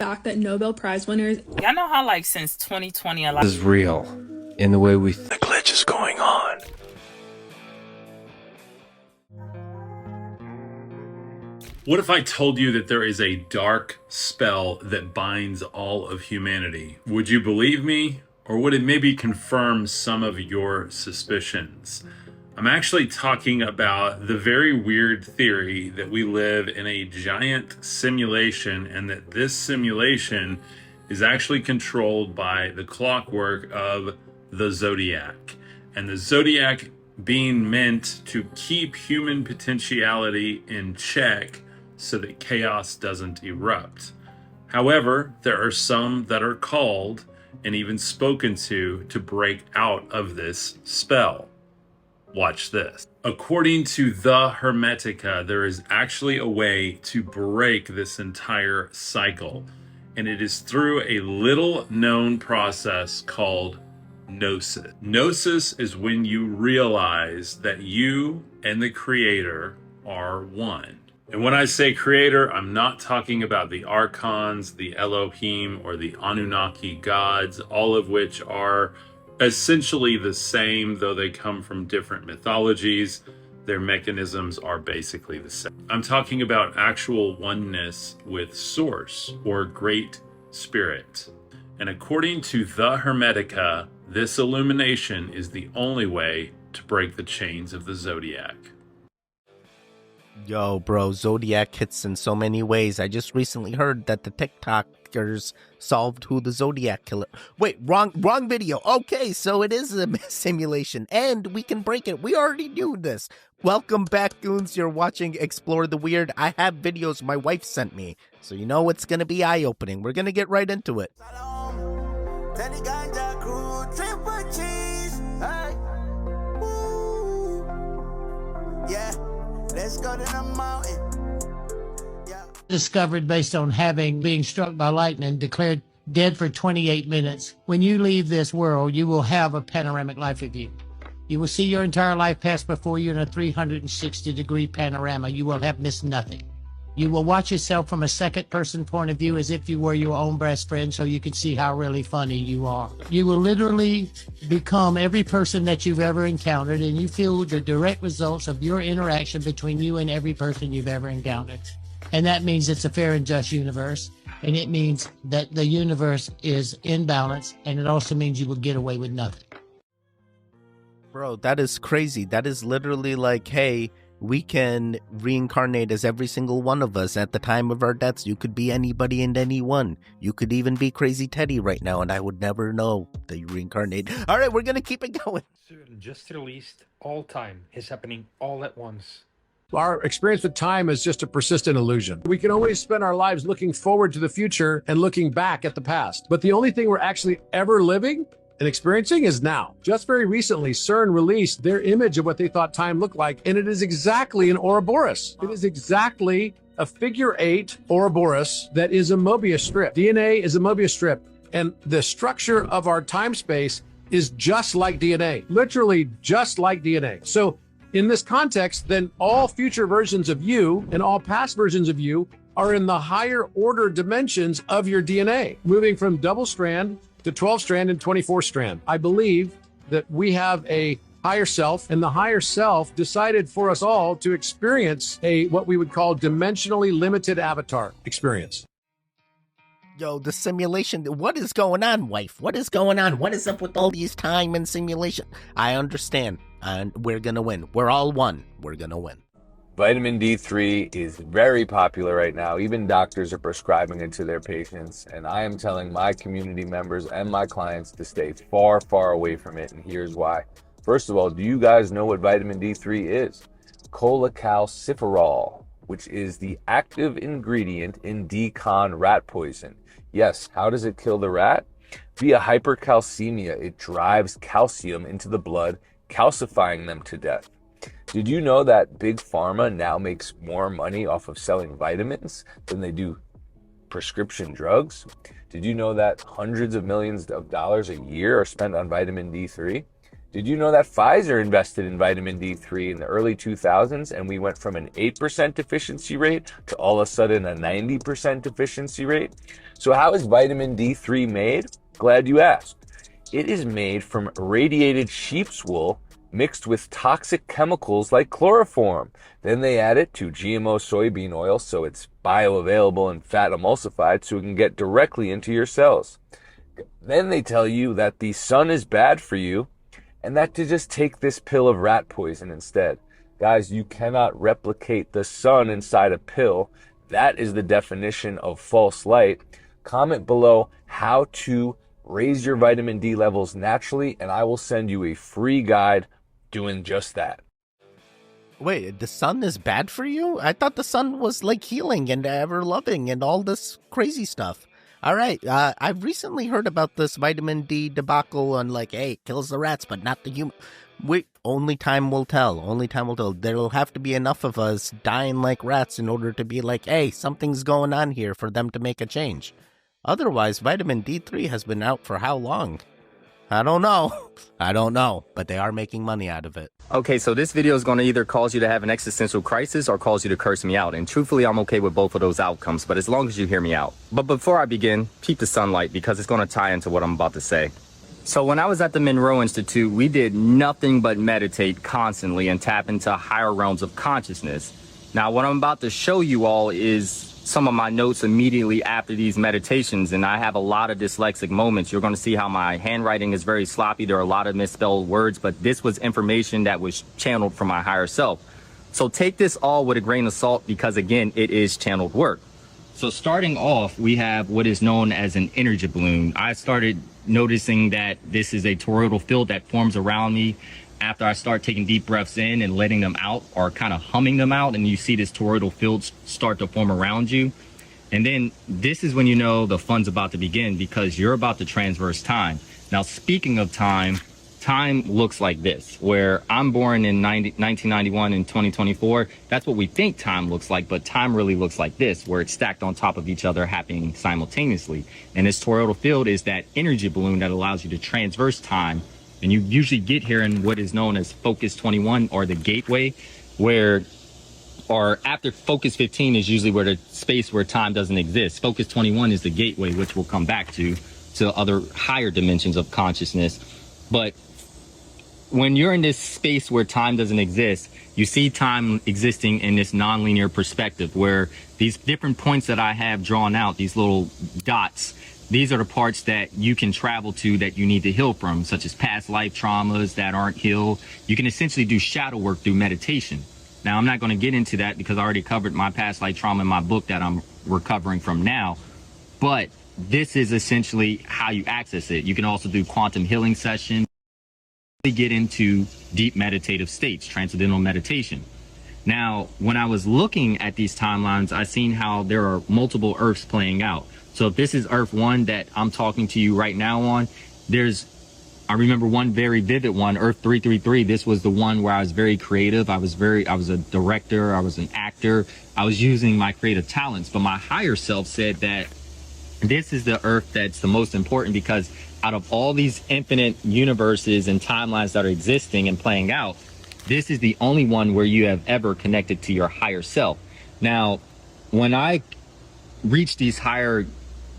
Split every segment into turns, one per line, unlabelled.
fact that Nobel Prize winners.
Y'all know how like since 2020 a lot
is real in the way we
The glitch is going on.
What if I told you that there is a dark spell that binds all of humanity? Would you believe me? Or would it maybe confirm some of your suspicions? I'm actually talking about the very weird theory that we live in a giant simulation and that this simulation is actually controlled by the clockwork of the zodiac. And the zodiac being meant to keep human potentiality in check so that chaos doesn't erupt. However, there are some that are called and even spoken to break out of this spell. Watch this. According to the Hermetica, there is actually a way to break this entire cycle, and it is through a little known process called gnosis. Gnosis is when you realize that you and the creator are one. And when I say creator, I'm not talking about the archons, the Elohim, or the Anunnaki gods, all of which are essentially the same, though they come from different mythologies. Their mechanisms are basically the same. I'm talking about actual oneness with Source or Great Spirit. And according to the Hermetica, this illumination is the only way to break the chains of the zodiac.
Yo, bro, Zodiac hits in so many ways. I just recently heard that the TikTokers solved who the Zodiac killer. Wait, wrong video. Okay, so it is a simulation, and we can break it. We already knew this. Welcome back, goons. You're watching Explore the Weird. I have videos my wife sent me, so you know it's gonna be eye-opening. We're gonna get right into it.
Yeah. Let's go to the mountain. Yeah.
Discovered based on being struck by lightning, declared dead for 28 minutes. When you leave this world, you will have a panoramic life review. You will see your entire life pass before you in a 360-degree panorama. You will have missed nothing. You will watch yourself from a second-person point of view as if you were your own best friend, so you can see how really funny you are. You will literally become every person that you've ever encountered, and you feel the direct results of your interaction between you and every person you've ever encountered. And that means it's a fair and just universe, and it means that the universe is in balance, and it also means you will get away with nothing.
Bro, that is crazy. That is literally like, hey, we can reincarnate as every single one of us at the time of our deaths. You could be anybody and anyone. You could even be Crazy Teddy right now, and I would never know that you reincarnate. All right, we're going to keep it going.
Just released all time is happening all at once.
Our experience with time is just a persistent illusion. We can always spend our lives looking forward to the future and looking back at the past. But the only thing we're actually ever living and experiencing is now. Just very recently, CERN released their image of what they thought time looked like, and it is exactly an Ouroboros. It is exactly a figure 8 Ouroboros that is a Mobius strip. DNA is a Mobius strip, and the structure of our time space is just like DNA, literally just like DNA. So in this context, then all future versions of you and all past versions of you are in the higher order dimensions of your DNA, moving from double strand to 12 strand and 24 strand. I believe that we have a higher self, and the higher self decided for us all to experience what we would call dimensionally limited avatar experience.
Yo, the simulation. What is going on, wife? What is going on? What is up with all these time and simulation? I understand, and we're gonna win. We're all one. We're gonna win.
Vitamin D3 is very popular right now. Even doctors are prescribing it to their patients. And I am telling my community members and my clients to stay far, far away from it. And here's why. First of all, do you guys know what vitamin D3 is? Cholecalciferol, which is the active ingredient in decon rat poison. Yes, how does it kill the rat? Via hypercalcemia. It drives calcium into the blood, calcifying them to death. Did you know that Big Pharma now makes more money off of selling vitamins than they do prescription drugs? Did you know that hundreds of millions of dollars a year are spent on vitamin D3? Did you know that Pfizer invested in vitamin D3 in the early 2000s and we went from an 8% deficiency rate to all of a sudden a 90% deficiency rate? So how is vitamin D3 made? Glad you asked. It is made from irradiated sheep's wool mixed with toxic chemicals like chloroform. Then they add it to GMO soybean oil so it's bioavailable and fat emulsified so it can get directly into your cells. Then they tell you that the sun is bad for you and that to just take this pill of rat poison instead. Guys, you cannot replicate the sun inside a pill. That is the definition of false light. Comment below how to raise your vitamin D levels naturally, and I will send you a free guide doing just that.
Wait, the sun is bad for you? I thought the sun was like healing and ever loving and all this crazy stuff. All right, I've recently heard about this vitamin D debacle on like, hey, kills the rats, but not the human. Wait, only time will tell. Only time will tell. There'll have to be enough of us dying like rats in order to be like, hey, something's going on here for them to make a change. Otherwise, vitamin D3 has been out for how long? I don't know. I don't know, but they are making money out of it.
Okay, so this video is going to either cause you to have an existential crisis or cause you to curse me out. And truthfully, I'm okay with both of those outcomes, but as long as you hear me out. But before I begin, keep the sunlight because it's going to tie into what I'm about to say. So when I was at the Monroe Institute, we did nothing but meditate constantly and tap into higher realms of consciousness. Now, what I'm about to show you all is some of my notes immediately after these meditations, and I have a lot of dyslexic moments. You're going to see how my handwriting is very sloppy. There are a lot of misspelled words, but this was information that was channeled from my higher self. So take this all with a grain of salt because, again, it is channeled work. So starting off, we have what is known as an energy balloon. I started noticing that this is a toroidal field that forms around me after I start taking deep breaths in and letting them out, or kind of humming them out, and you see this toroidal field start to form around you. And then this is when you know the fun's about to begin because you're about to transverse time. Now, speaking of time, time looks like this, where I'm born in 1991 and 2024. That's what we think time looks like, but time really looks like this, where it's stacked on top of each other, happening simultaneously. And this toroidal field is that energy balloon that allows you to transverse time. And you usually get here in what is known as Focus 21 or the gateway, or after Focus 15 is usually where the space where time doesn't exist. Focus 21 is the gateway, which we'll come back to other higher dimensions of consciousness. But when you're in this space where time doesn't exist, you see time existing in this nonlinear perspective where these different points that I have drawn out, these little dots, these are the parts that you can travel to that you need to heal from, such as past life traumas that aren't healed. You can essentially do shadow work through meditation. Now, I'm not going to get into that because I already covered my past life trauma in my book that I'm recovering from now. But this is essentially how you access it. You can also do quantum healing sessions, get into deep meditative states, transcendental meditation. Now, when I was looking at these timelines, I seen how there are multiple Earths playing out. So if this is Earth 1 that I'm talking to you right now on, I remember one very vivid one, Earth 333. This was the one where I was very creative. I was a director. I was an actor. I was using my creative talents, but my higher self said that this is the Earth that's the most important because out of all these infinite universes and timelines that are existing and playing out, this is the only one where you have ever connected to your higher self. Now, when I reached these higher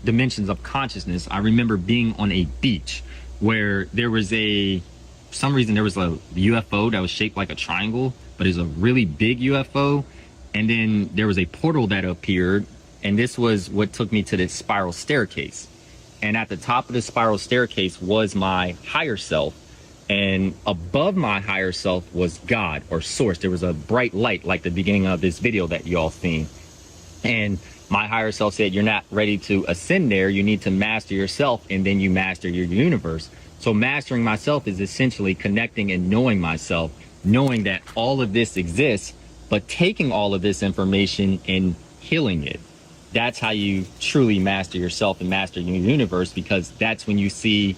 dimensions of consciousness, I remember being on a beach where there was for some reason there was a UFO that was shaped like a triangle, but it was a really big UFO. And then there was a portal that appeared, and this was what took me to this spiral staircase. And at the top of the spiral staircase was my higher self. And above my higher self was God or source. There was a bright light like the beginning of this video that you all seen. And my higher self said, you're not ready to ascend there. You need to master yourself, and then you master your universe. So mastering myself is essentially connecting and knowing myself, knowing that all of this exists, but taking all of this information and healing it. That's how you truly master yourself and master your universe, because that's when you see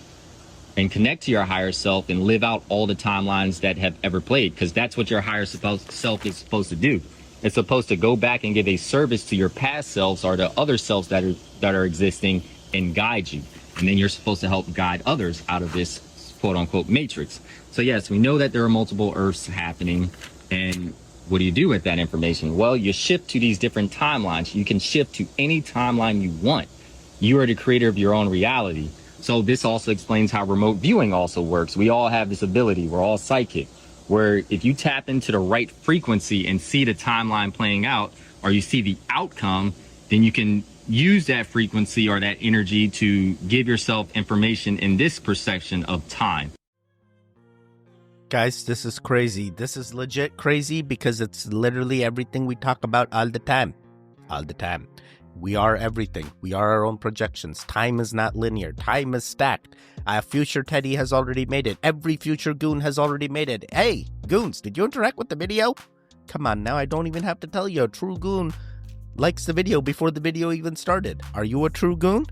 and connect to your higher self and live out all the timelines that have ever played, because that's what your higher self is supposed to do. It's supposed to go back and give a service to your past selves or to other selves that are existing and guide you. And then you're supposed to help guide others out of this quote unquote matrix. So yes, we know that there are multiple Earths happening. And what do you do with that information? Well, you shift to these different timelines. You can shift to any timeline you want. You are the creator of your own reality. So this also explains how remote viewing also works. We all have this ability. We're all psychic, where if you tap into the right frequency and see the timeline playing out, or you see the outcome, then you can use that frequency or that energy to give yourself information in this perception of time.
Guys, this is crazy. This is legit crazy because it's literally everything we talk about all the time. All the time. We are everything. We are our own projections. Time is not linear. Time is stacked. Future Teddy has already made it. Every future goon has already made it. Hey, goons, did you interact with the video? Come on, now I don't even have to tell you. A true goon likes the video before the video even started. Are you a true goon?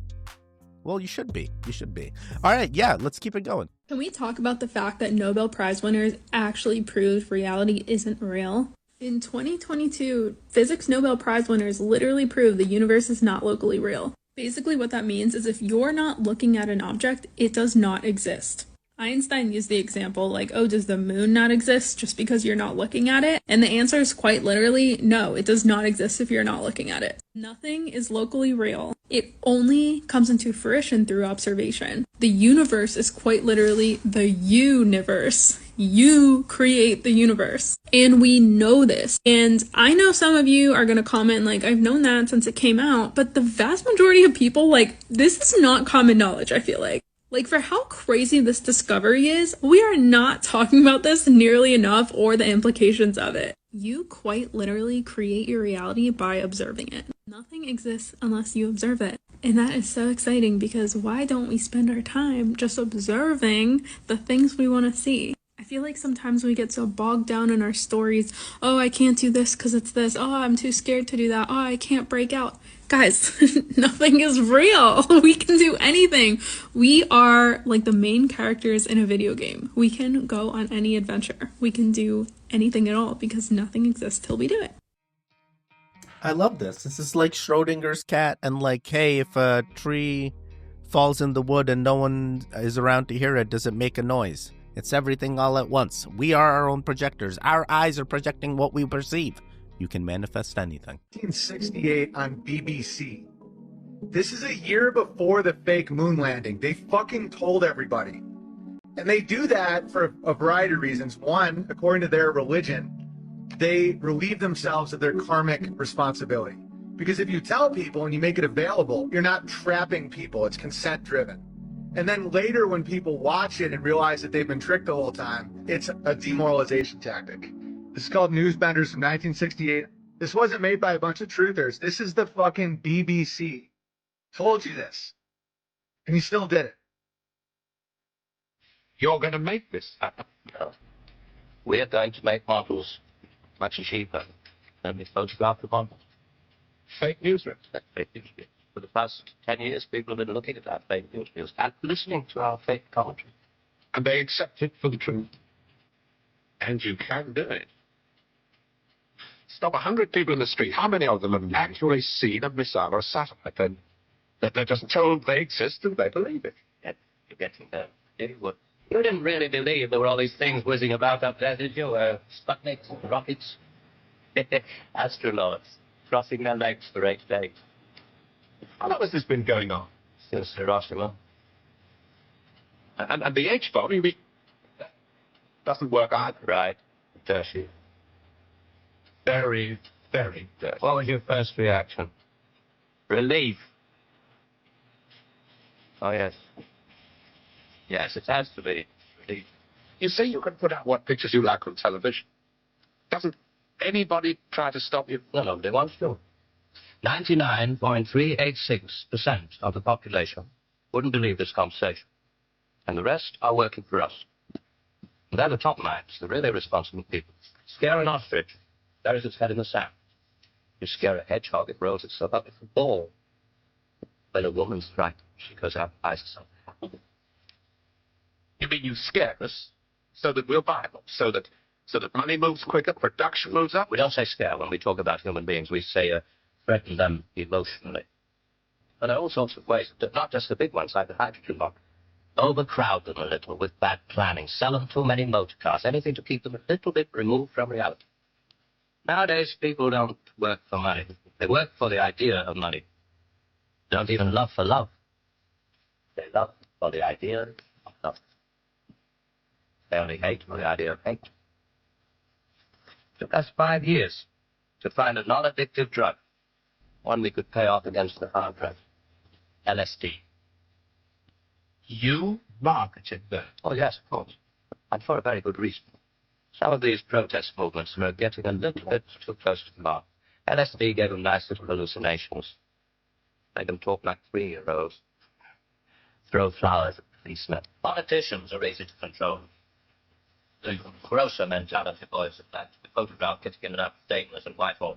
Well, you should be. You should be. All right, yeah, let's keep it going.
Can we talk about the fact that Nobel Prize winners actually proved reality isn't real? In 2022, physics Nobel Prize winners literally proved the universe is not locally real. Basically what that means is if you're not looking at an object, it does not exist. Einstein used the example like, oh, does the moon not exist just because you're not looking at it? And the answer is quite literally, no, it does not exist if you're not looking at it. Nothing is locally real. It only comes into fruition through observation. The universe is quite literally the universe. You create the universe. And we know this. And I know some of you are going to comment like, I've known that since it came out, but the vast majority of people, like, this is not common knowledge, I feel like. Like, for how crazy this discovery is, we are not talking about this nearly enough or the implications of it. You quite literally create your reality by observing it. Nothing exists unless you observe it. And that is so exciting because why don't we spend our time just observing the things we want to see? I feel like sometimes we get so bogged down in our stories. Oh, I can't do this because it's this. Oh, I'm too scared to do that. Oh, I can't break out. Guys, nothing is real. We can do anything. We are like the main characters in a video game. We can go on any adventure. We can do anything at all because nothing exists till we do it.
I love this. This is like Schrodinger's cat and like, hey, if a tree falls in the wood and no one is around to hear it, does it make a noise? It's everything all at once. We are our own projectors. Our eyes are projecting what we perceive. You can manifest anything.
1968 on BBC. This is a year before the fake moon landing. They fucking told everybody. And they do that for a variety of reasons. One, according to their religion, they relieve themselves of their karmic responsibility. Because if you tell people and you make it available, you're not trapping people. It's consent driven. And then later when people watch it and realize that they've been tricked the whole time, it's a demoralization tactic. This is called Newsbenders from 1968. This wasn't made by a bunch of truthers. This is the fucking BBC. Told you this. And he still did it.
You're going to make this? No. We're going to make models much cheaper than we photograph the models. Fake news, fake news. For the past 10 years, people have been looking at that fake news and listening to our fake commentary. And they accept it for the truth. And you can do it. Stop 100 people in the street. How many of them have actually seen a missile or a satellite? Then they're just told they exist and they believe it. Yeah, you're getting there. You didn't really believe there were all these things whizzing about up there, did you? Sputniks, rockets, astronauts crossing their legs for 8 days. How long has this been going on? Since Hiroshima. And the H-bomb, you mean, doesn't work either? Right. Dirty. Very, very dirty. What was your first reaction? Relief. Oh, yes. Yes, it has to be. Relief. You say you can put out what pictures you like on television. Doesn't anybody try to stop you? No, nobody wants to. 99.386% of the population wouldn't believe this conversation. And the rest are working for us. And they're the top minds, the really responsible people. Scare an ostrich, buries its head in the sand. You scare a hedgehog, it rolls itself up with a ball. When a woman's frightened, she goes out and buys herself. You mean you scare us so that we'll buy them, so that money moves quicker, production moves up? We don't say scare when we talk about human beings. We say threaten them emotionally. But there are all sorts of ways, not just the big ones like the hydrogen bomb. Overcrowd them a little with bad planning. Sell them too many motor cars. Anything to keep them a little bit removed from reality. Nowadays, people don't work for money. They work for the idea of money. They don't even love for love. They love for the idea of love. They only hate for the idea of hate. It took us 5 years to find a non-addictive drug. One we could pay off against the hard drug. LSD. You marketed that? Oh, yes, of course. And for a very good reason. Some of these protest movements were getting a little bit too close to the mark. LSD gave them nice little hallucinations. Made them talk like 3-year-olds. Throw flowers at policemen. Politicians are easy to control. The grosser mentality boys of that, the photograph getting in enough Daytoners and Whitehall.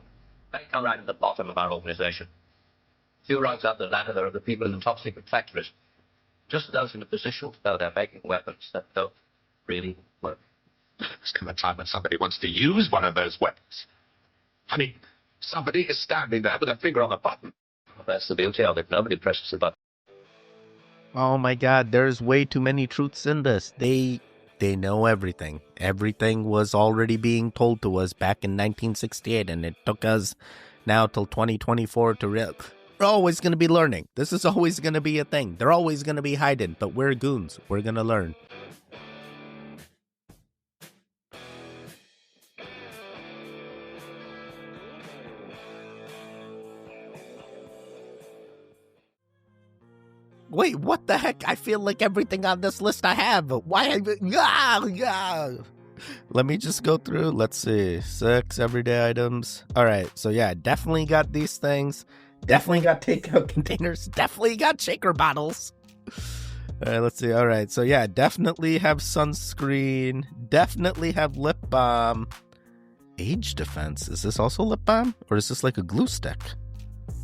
They come right at the bottom of our organization. A few rungs up the ladder, there are the people in the top secret factories. Just those in a position to know they're making weapons that don't really work.
There's come a time when somebody wants to use one of those weapons. I mean, somebody is standing there with a finger on the button.
Well, that's the beauty of it. Nobody presses the button.
Oh my god, there's way too many truths in this. They know everything. Everything was already being told to us back in 1968, and it took us now till 2024 to real. We're always going to be learning. This is always going to be a thing. They're always going to be hiding, but we're goons. We're going to learn. Wait, what the heck? I feel like everything on this list I have. Why? Let me just go through. Let's see. 6 everyday items. All right. So yeah, definitely got these things. Definitely got takeout containers. Definitely got shaker bottles. All right, let's see. All right. So yeah, definitely have sunscreen. Definitely have lip balm. Age defense. Is this also lip balm? Or is this like a glue stick?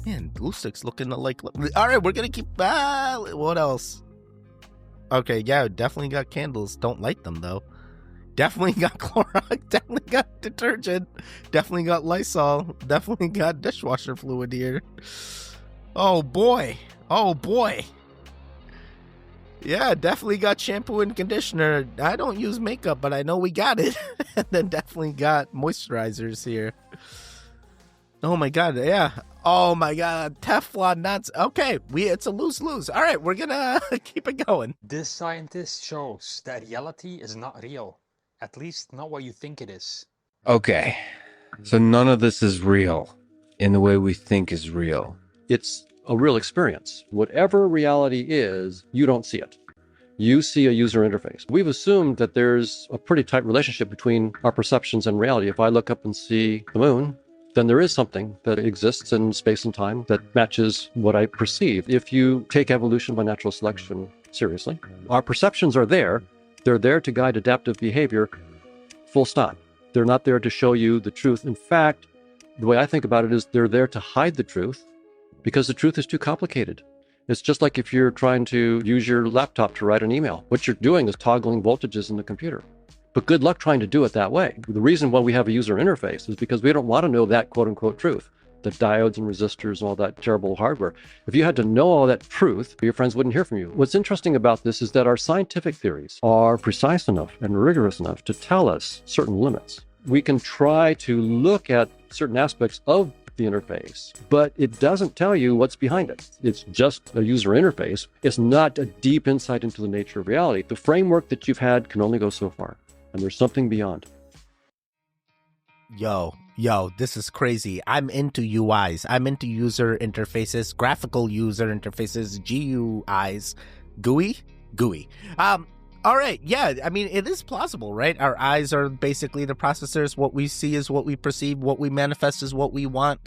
Man, glue stick's looking like... All right, we're going to keep... what else? Okay, yeah, definitely got candles. Don't light them, though. Definitely got Clorox. Definitely got detergent. Definitely got Lysol. Definitely got dishwasher fluid here. Oh, boy. Oh, boy. Yeah, definitely got shampoo and conditioner. I don't use makeup, but I know we got it. And then definitely got moisturizers here. Oh, my God, yeah. Oh my god, Teflon nuts. Okay, it's a lose-lose. All right, we're gonna keep it going.
This scientist shows that reality is not real. At least not what you think it is.
Okay, so none of this is real in the way we think is real.
It's a real experience. Whatever reality is, you don't see it. You see a user interface. We've assumed that there's a pretty tight relationship between our perceptions and reality. If I look up and see the moon, then there is something that exists in space and time that matches what I perceive. If you take evolution by natural selection seriously, our perceptions are there. They're there to guide adaptive behavior, full stop. They're not there to show you the truth. In fact, the way I think about it is they're there to hide the truth because the truth is too complicated. It's just like if you're trying to use your laptop to write an email. What you're doing is toggling voltages in the computer. But good luck trying to do it that way. The reason why we have a user interface is because we don't want to know that quote-unquote truth, the diodes and resistors and all that terrible hardware. If you had to know all that truth, your friends wouldn't hear from you. What's interesting about this is that our scientific theories are precise enough and rigorous enough to tell us certain limits. We can try to look at certain aspects of the interface, but it doesn't tell you what's behind it. It's just a user interface. It's not a deep insight into the nature of reality. The framework that you've had can only go so far. And there's something beyond.
Yo, this is crazy. I'm into UIs. I'm into user interfaces, graphical user interfaces, GUIs, GUI. All right, yeah, I mean, it is plausible, right? Our eyes are basically the processors. What we see is what we perceive. What we manifest is what we want.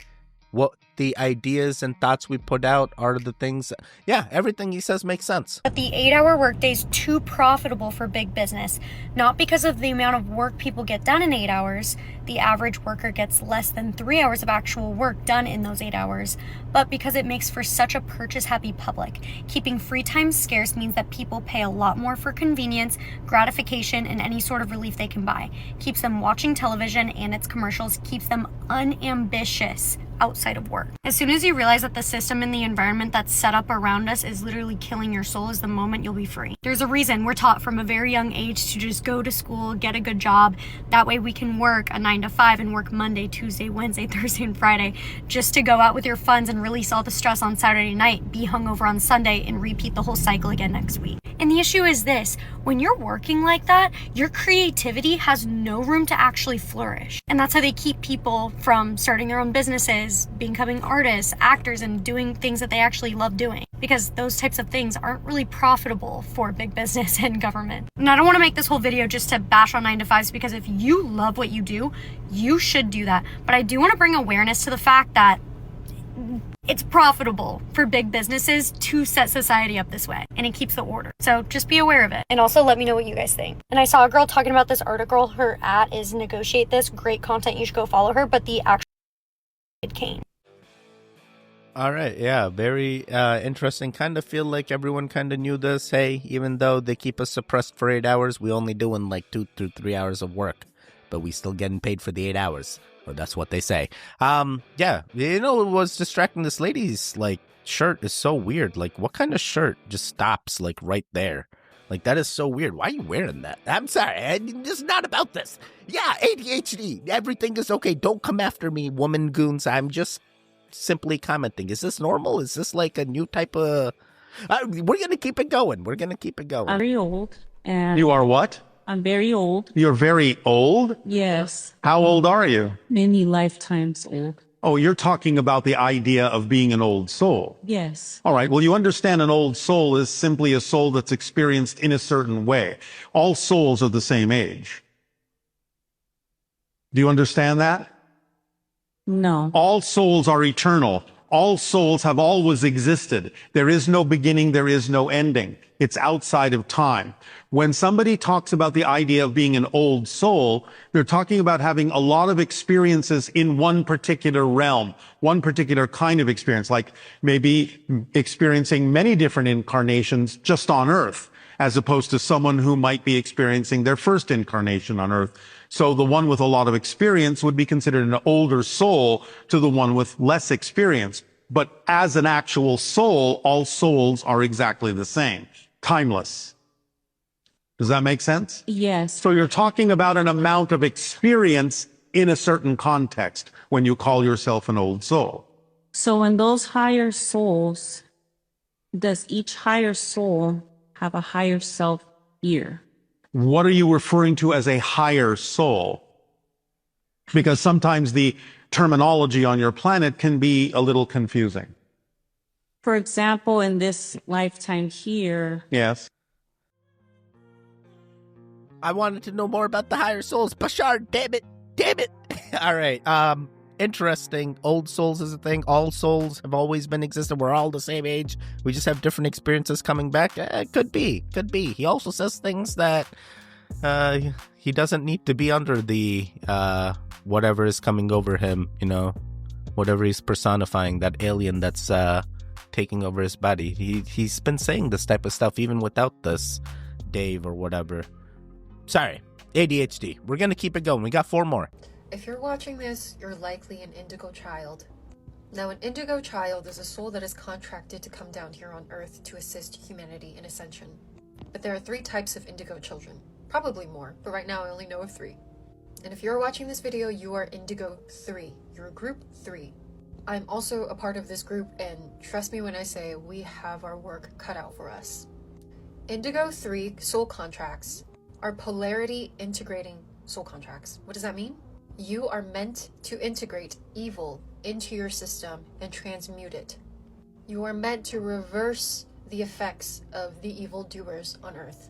What the ideas and thoughts we put out are the things. Yeah, everything he says makes sense.
But the 8-hour workday is too profitable for big business, not because of the amount of work people get done in 8 hours. The average worker gets less than 3 hours of actual work done in those 8 hours, but because it makes for such a purchase-happy public. Keeping free time scarce means that people pay a lot more for convenience, gratification, and any sort of relief they can buy. Keeps them watching television and its commercials, keeps them unambitious. outside of work. As soon as you realize that the system and the environment that's set up around us is literally killing your soul is the moment you'll be free. There's a reason we're taught from a very young age to just go to school, get a good job. That way we can work a 9 to 5 and work Monday, Tuesday, Wednesday, Thursday, and Friday, just to go out with your friends and release all the stress on Saturday night, be hungover on Sunday, and repeat the whole cycle again next week. And the issue is this: when you're working like that, your creativity has no room to actually flourish. And that's how they keep people from starting their own businesses, becoming artists, actors, and doing things that they actually love doing. Because those types of things aren't really profitable for big business and government. And I don't want to make this whole video just to bash on 9 to 5s, because if you love what you do, you should do that. But I do want to bring awareness to the fact that it's profitable for big businesses to set society up this way, and it keeps the order. So just be aware of it. And also let me know what you guys think. And I saw a girl talking about this article. Her @ is Negotiate This. Great content. You should go follow her. But the actual Kane.
All right, yeah, very interesting. Kind of feel like everyone kind of knew this. Hey, even though they keep us suppressed for 8 hours, we only doing like 2 to 3 hours of work, but we still getting paid for the 8 hours. Or that's what they say. Yeah, you know, it was distracting. This lady's like shirt is so weird. Like, what kind of shirt just stops like right there? Like, that is so weird. Why are you wearing that? I'm sorry, it's not about this. Yeah, ADHD. Everything is okay. Don't come after me, woman goons. I'm just simply commenting. Is this normal? Is this like a new type of... we're gonna keep it going. We're gonna keep it going.
I'm very old. And
you are what?
I'm very old.
You're very old?
Yes.
How old are you?
Many lifetimes old.
Oh, you're talking about the idea of being an old soul.
Yes.
All right. Well, you understand an old soul is simply a soul that's experienced in a certain way. All souls are the same age. Do you understand that?
No.
All souls are eternal. All souls have always existed. There is no beginning. There is no ending. It's outside of time. When somebody talks about the idea of being an old soul, they're talking about having a lot of experiences in one particular realm, one particular kind of experience, like maybe experiencing many different incarnations just on Earth, as opposed to someone who might be experiencing their first incarnation on Earth. So the one with a lot of experience would be considered an older soul to the one with less experience. But as an actual soul, all souls are exactly the same, timeless. Does that make sense?
Yes.
So you're talking about an amount of experience in a certain context when you call yourself an old soul.
So in those higher souls, does each higher soul have a higher self here?
What are you referring to as a higher soul? Because sometimes the terminology on your planet can be a little confusing.
For example, in this lifetime here.
Yes.
I wanted to know more about the higher souls. Bashar, damn it. Damn it. All right. Interesting. Old souls is a thing. All souls have always been existent. We're all the same age. We just have different experiences coming back. Could be. Could be. He also says things that he doesn't need to be under the whatever is coming over him, you know, whatever he's personifying, that alien that's taking over his body. He's been saying this type of stuff even without this Dave or whatever. Sorry, ADHD. We're gonna keep it going. We got 4 more.
If you're watching this, you're likely an indigo child. Now, an indigo child is a soul that is contracted to come down here on Earth to assist humanity in ascension. But there are 3 types of indigo children. Probably more, but right now I only know of 3. And if you're watching this video, you are indigo 3. You're group 3. I'm also a part of this group, and trust me when I say we have our work cut out for us. Indigo 3 soul contracts are polarity integrating soul contracts. What does that mean? You are meant to integrate evil into your system and transmute it. You are meant to reverse the effects of the evildoers on Earth.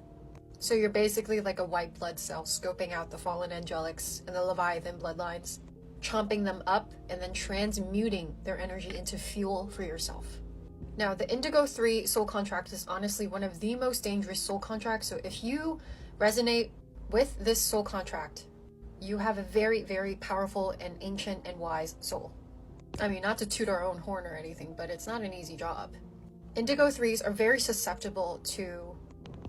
So you're basically like a white blood cell scoping out the fallen angelics and the Leviathan bloodlines, chomping them up and then transmuting their energy into fuel for yourself. Now, the Indigo 3 soul contract is honestly one of the most dangerous soul contracts, so if you resonate with this soul contract, you have a very, very powerful and ancient and wise soul. I mean, not to toot our own horn or anything, but it's not an easy job. Indigo 3s are very susceptible to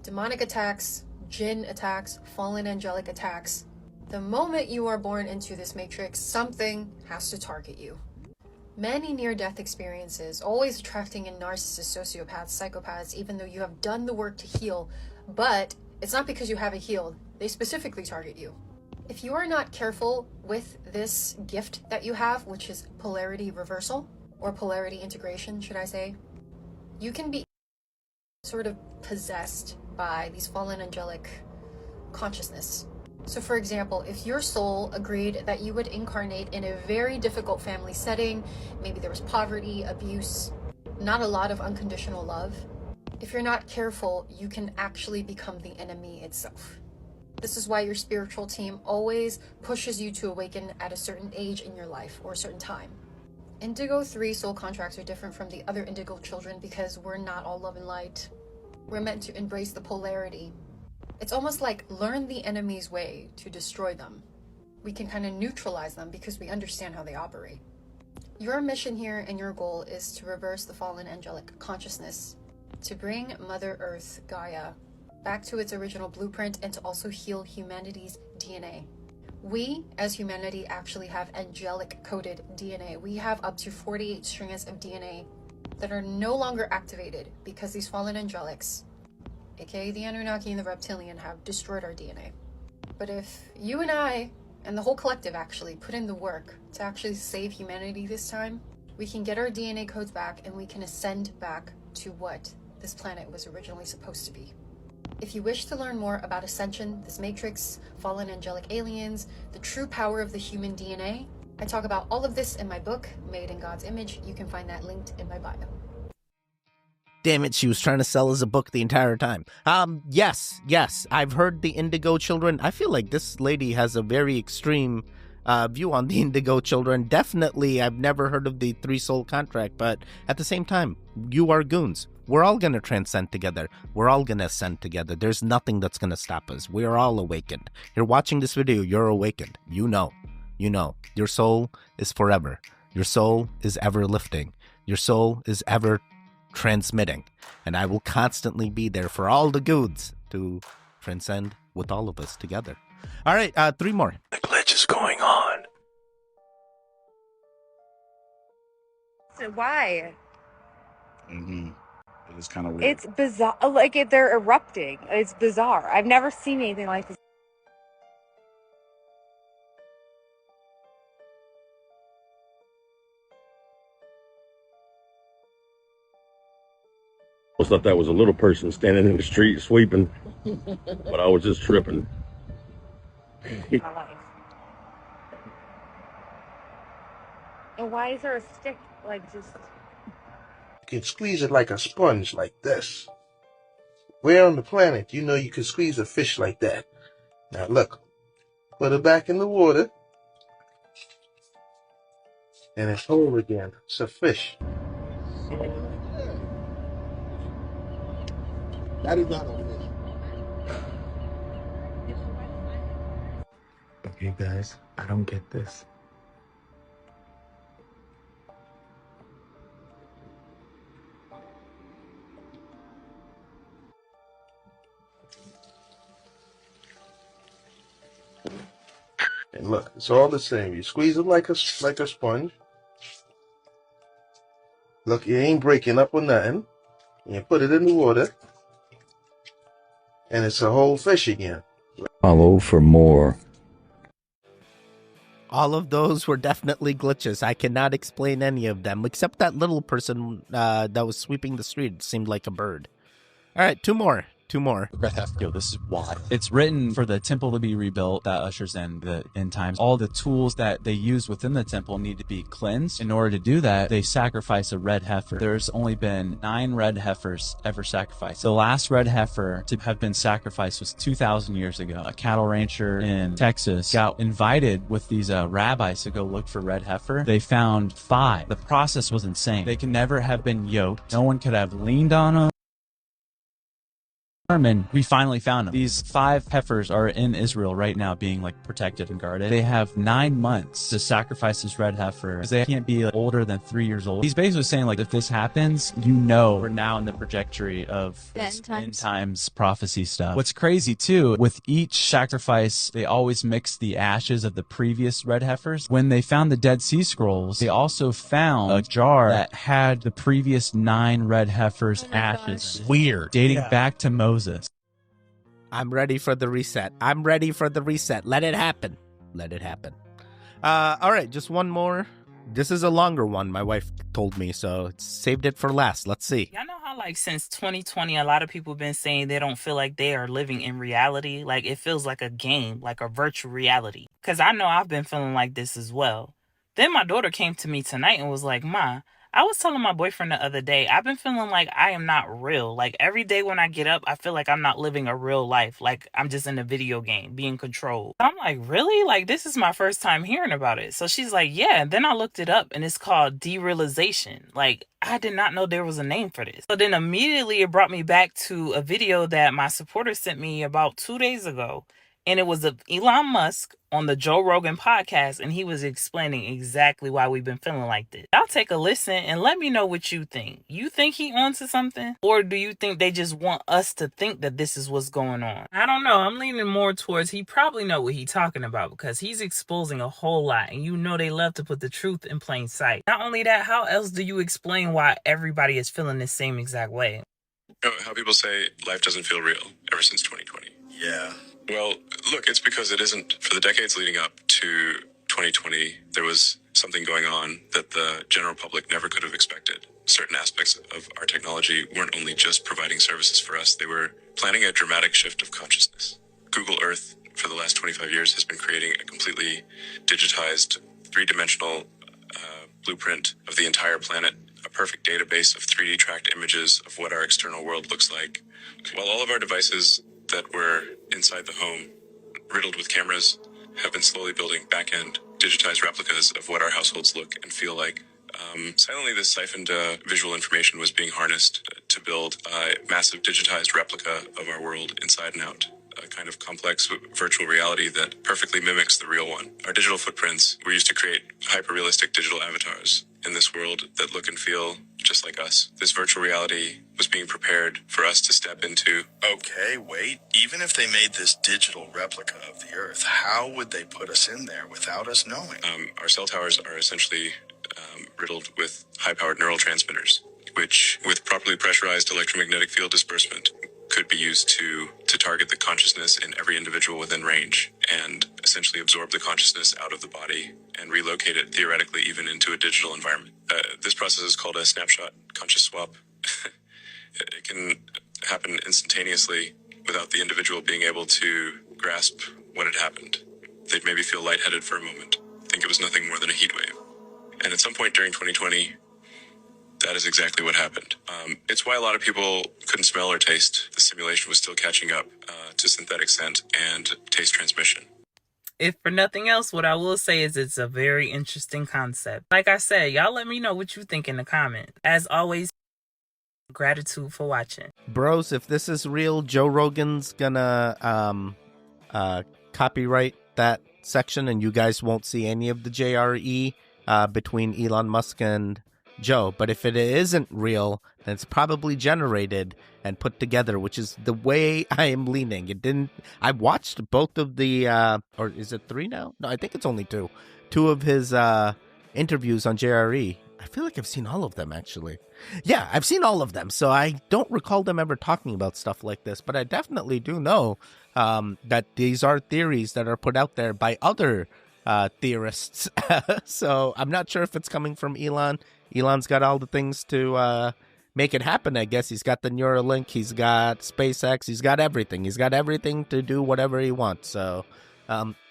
demonic attacks, jinn attacks, fallen angelic attacks. The moment you are born into this matrix, something has to target you. Many near-death experiences, always attracting in narcissists, sociopaths, psychopaths, even though you have done the work to heal, but it's not because you haven't healed. They specifically target you. If you are not careful with this gift that you have, which is polarity reversal, or polarity integration, should I say, you can be sort of possessed by these fallen angelic consciousness. So for example, if your soul agreed that you would incarnate in a very difficult family setting, maybe there was poverty, abuse, not a lot of unconditional love, if you're not careful, you can actually become the enemy itself. This is why your spiritual team always pushes you to awaken at a certain age in your life or a certain time. Indigo 3 soul contracts are different from the other Indigo children because we're not all love and light. We're meant to embrace the polarity. It's almost like learn the enemy's way to destroy them. We can kind of neutralize them because we understand how they operate. Your mission here and your goal is to reverse the fallen angelic consciousness, to bring Mother Earth, Gaia, back to its original blueprint and to also heal humanity's DNA. We, as humanity, actually have angelic-coded DNA. We have up to 48 strands of DNA that are no longer activated because these fallen angelics, aka the Anunnaki and the reptilian, have destroyed our DNA. But if you and I, and the whole collective actually, put in the work to actually save humanity this time, we can get our DNA codes back and we can ascend back to what this planet was originally supposed to be. If you wish to learn more about Ascension, this Matrix, fallen angelic aliens, the true power of the human DNA, I talk about all of this in my book, Made in God's Image. You can find that linked in my bio.
Damn it, she was trying to sell us a book the entire time. Yes, I've heard the Indigo children. I feel like this lady has a very extreme view on the Indigo children. Definitely, I've never heard of the 3 soul contract, but at the same time, you are goons. We're all going to transcend together. We're all going to ascend together. There's nothing that's going to stop us. We are all awakened. You're watching this video, you're awakened. You know. Your soul is forever. Your soul is ever lifting. Your soul is ever transmitting. And I will constantly be there for all the goons to transcend with all of us together. All right, 3 more.
The glitch is going on.
Why?
It was kind of weird.
It's bizarre. Like, they're erupting. It's bizarre. I've never seen anything like this.
I thought that was a little person standing in the street sweeping, but I was just tripping.
And why is there a stick, like, just...
You can squeeze it like a sponge, like this. Where on the planet you know you can squeeze a fish like that? Now look, put it back in the water, and it's whole again. It's a fish. That is not a fish.
Okay, guys, I don't get this.
And look, it's all the same. You squeeze it like a sponge. Look, you ain't breaking up or nothing. And you put it in the water, and it's a whole fish again.
Follow for more.
All of those were definitely glitches. I cannot explain any of them, except that little person that was sweeping the street seemed like a bird. All right, 2 more. 2 more.
Yo, this is why. It's written for the temple to be rebuilt that ushers in the end times. All the tools that they use within the temple need to be cleansed. In order to do that, they sacrifice a red heifer. There's only been 9 red heifers ever sacrificed. The last red heifer to have been sacrificed was 2,000 years ago. A cattle rancher in Texas got invited with these rabbis to go look for red heifer. They found 5. The process was insane. They could never have been yoked. No one could have leaned on them. And we finally found them. These 5 heifers are in Israel right now being like protected and guarded. They have 9 months to sacrifice this red heifer because they can't be like, older than 3 years old. He's basically saying like if this happens, you know we're now in the trajectory of end times prophecy stuff. What's crazy too, with each sacrifice, they always mix the ashes of the previous red heifers. When they found the Dead Sea Scrolls, they also found a jar that had the previous 9 red heifers' ashes.
Weird.
Dating back to Moses.
I'm ready for the reset. I'm ready for the reset. Let it happen. Let it happen. All right, just one more. This is a longer one, my wife told me, so saved it for last. Let's see.
Y'all know how, like, since 2020, a lot of people have been saying they don't feel like they are living in reality? Like, it feels like a game, like a virtual reality. Because I know I've been feeling like this as well. Then my daughter came to me tonight and was like, Ma, I was telling my boyfriend the other day, I've been feeling like I am not real. Like every day when I get up, I feel like I'm not living a real life. Like I'm just in a video game being controlled. I'm like, really? Like this is my first time hearing about it. So she's like, yeah. And then I looked it up and it's called derealization. Like I did not know there was a name for this. So then immediately it brought me back to a video that my supporter sent me about 2 days ago. And it was of Elon Musk on the Joe Rogan podcast, and he was explaining exactly why we've been feeling like this. I'll take a listen and let me know what you think. You think he onto something? Or do you think they just want us to think that this is what's going on? I don't know. I'm leaning more towards he probably know what he's talking about because he's exposing a whole lot, and you know they love to put the truth in plain sight. Not only that, how else do you explain why everybody is feeling the same exact way?
How people say life doesn't feel real ever since 2020. Yeah. Well, look, it's because it isn't. For the decades leading up to 2020, there was something going on that the general public never could have expected. Certain aspects of our technology weren't only just providing services for us, they were planning a dramatic shift of consciousness. Google Earth, for the last 25 years, has been creating a completely digitized, three-dimensional blueprint of the entire planet, a perfect database of 3D tracked images of what our external world looks like. While all of our devices that were inside the home, riddled with cameras, have been slowly building back-end digitized replicas of what our households look and feel like. Silently, this siphoned visual information was being harnessed to build a massive digitized replica of our world inside and out, a kind of complex virtual reality that perfectly mimics the real one. Our digital footprints were used to create hyper-realistic digital avatars in this world that look and feel just like us. This virtual reality was being prepared for us to step into.
Okay, wait. Even if they made this digital replica of the Earth, how would they put us in there without us knowing?
Our cell towers are essentially riddled with high-powered neural transmitters, which, with properly pressurized electromagnetic field disbursement, could be used to target the consciousness in every individual within range and essentially absorb the consciousness out of the body and relocate it theoretically even into a digital environment. This process is called a snapshot conscious swap. It can happen instantaneously without the individual being able to grasp what had happened. They'd maybe feel lightheaded for a moment, think it was nothing more than a heat wave. And at some point during 2020, that is exactly what happened. It's why a lot of people couldn't smell or taste. The simulation was still catching up to synthetic scent and taste transmission.
If for nothing else, what I will say is it's a very interesting concept. Like I said, y'all let me know what you think in the comments. As always, gratitude for watching.
Bros, if this is real, Joe Rogan's gonna copyright that section and you guys won't see any of the JRE between Elon Musk and Joe. But if it isn't real, then it's probably generated and put together, which is the way I am leaning. It didn't. I watched both of the or is it 3 now? No, I think it's only 2. 2 of his interviews on JRE. I feel like I've seen all of them, actually. Yeah, I've seen all of them, so I don't recall them ever talking about stuff like this, but I definitely do know that these are theories that are put out there by other theorists. So I'm not sure if it's coming from Elon. Elon's got all the things to make it happen, I guess. He's got the Neuralink, he's got SpaceX, he's got everything. He's got everything to do whatever he wants, so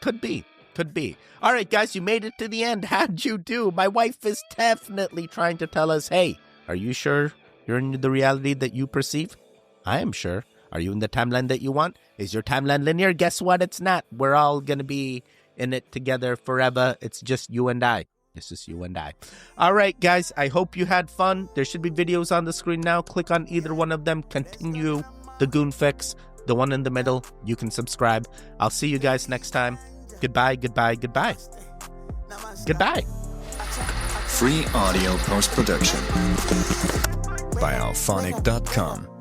could be. Could be. All right, guys, you made it to the end. How'd you do? My wife is definitely trying to tell us, hey, are you sure you're in the reality that you perceive? I am sure. Are you in the timeline that you want? Is your timeline linear? Guess what? It's not. We're all going to be in it together forever. It's just you and I. It's just you and I. All right, guys, I hope you had fun. There should be videos on the screen now. Click on either one of them. Continue The Goon Fix, the one in the middle. You can subscribe. I'll see you guys next time. Goodbye, goodbye, goodbye. Goodbye.
Free audio post-production by alphonic.com.